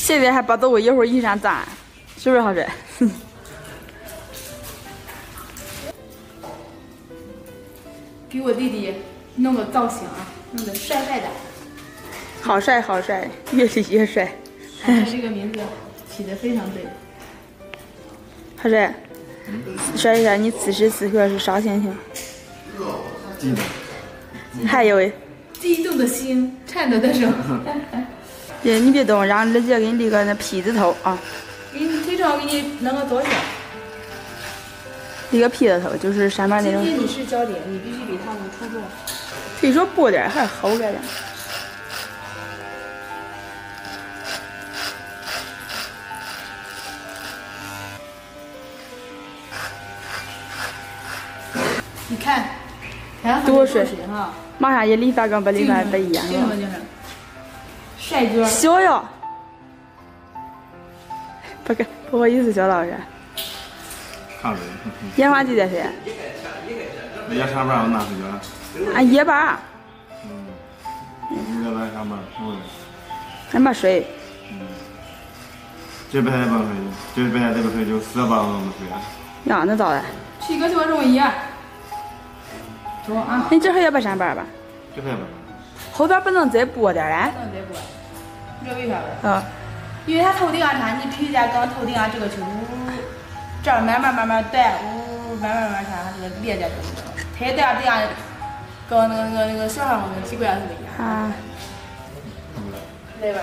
现在还不走，一会儿一山攒，是不是好帅？给我弟弟弄个造型啊，弄得帅帅的。好帅好帅，越理越帅。这个名字起得非常对。好帅，说一下你此时此刻是啥心情？激动。还有诶，激动的心，颤抖的手。你别动，让二姐给你立个那 P 字头啊。给你腿上给你弄个造型。立个 P 字头，就是上面那种。今天你是焦点，你必须比他们出众。可以说薄点还是厚点的。你看，多帅哈！马上一理发跟不理发不一样了。帅哥。小呀！不好意思，小老师。看着。烟花几点睡？那要上班我哪睡觉？俺夜班。你在晚上班，我嘞。还没睡。这边还不睡，这边还不睡，就4、8我没睡。呀，那咋的？去个就容易啊。走啊！你这还要不上班吧？这还不。后边不能再拨点嘞？不能再拨，你知道为啥不？啊。因为它头顶啊啥，你必须在刚头顶啊这个去这儿慢慢带，慢慢它这个裂在这里。它也带这样，跟那个小孩们机关是一样。啊。那边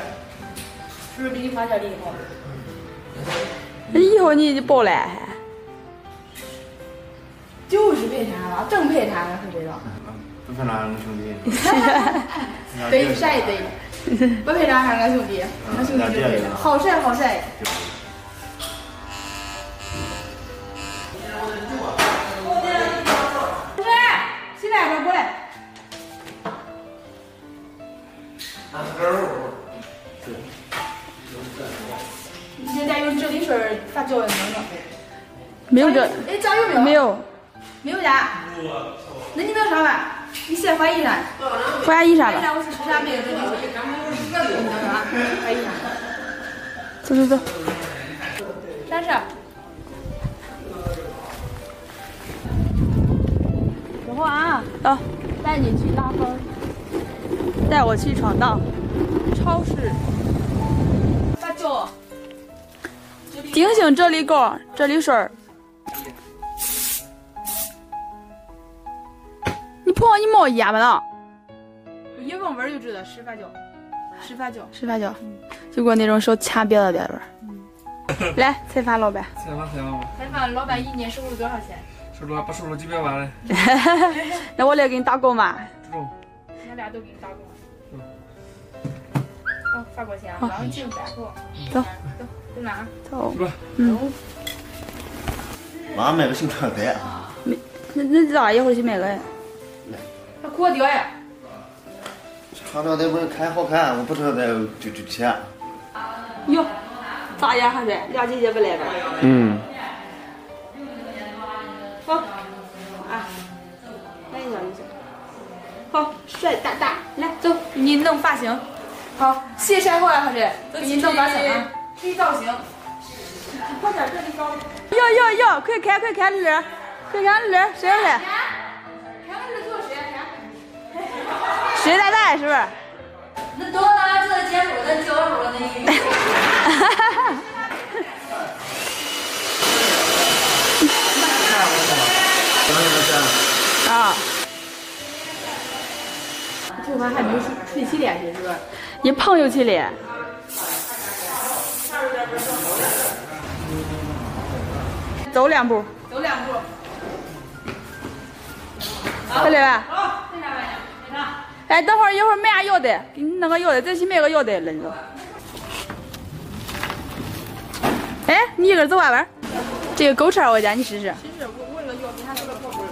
是不是比你花钱厉害？那以后你就包来还？就是陪谈了，正陪谈了，是这个。不陪谈，兄弟。对，晒对。不陪谈还是俺兄弟，俺兄弟就陪谈，好帅好帅。不是，起来快过来。你现在用这里水发胶能吗？没有这。哎，酱有没有？没有。没有呀？那你能上吧？你先换衣裳。换衣裳吧。我是吃啥没有这里水？你等啊，换衣裳。走走走。啥事？说话啊！啊，带你去拉风。带我去闯荡。超市。发胶。定性这里高，这里水。你冒烟吧呢？一闻味就知道湿发胶，湿发胶，湿发胶，就给我那种小钱别的味儿。来，采访老板。采访吧。采访老板1年收入多少钱？收入不收入几百万嘞。那我来给你打工吧。俺俩都给你打工。好，发过去啊，冷静百货。走，走哪？走。妈买个新车带。那咋一会儿去买个？他裤掉呀。穿着得不看好看，我不知道得就钱。哟，咋样还是俩姐姐不来吧？好，啊，来一下就行。好，帅大大，来走，给你弄发型。好，谢晒后还是给你弄发型啊？黑造型。快点，这里高。哟，快看儿，快看儿，谁来？看看这做谁？水大大是不是？那都拿这接触的交流那语。啊。头发还没有吹起来是吧？你朋友去了。走2步。走2步。快来吧。好，为啥玩意？为啥？哎，等会儿一会儿买俺腰带，给你弄个腰带，再去买个腰带了，你说。哎，你一个人走吧。这个狗车我家你试试。试试，我那个腰给他弄个泡棍。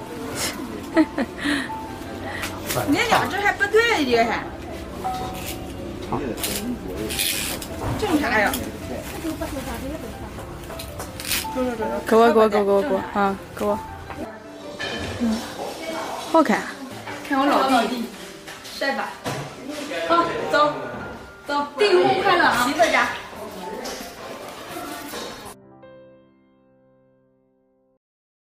你俩这还不对，这个还。正啥呀？给我啊，给我。好看。看我老弟，帅吧？好，走。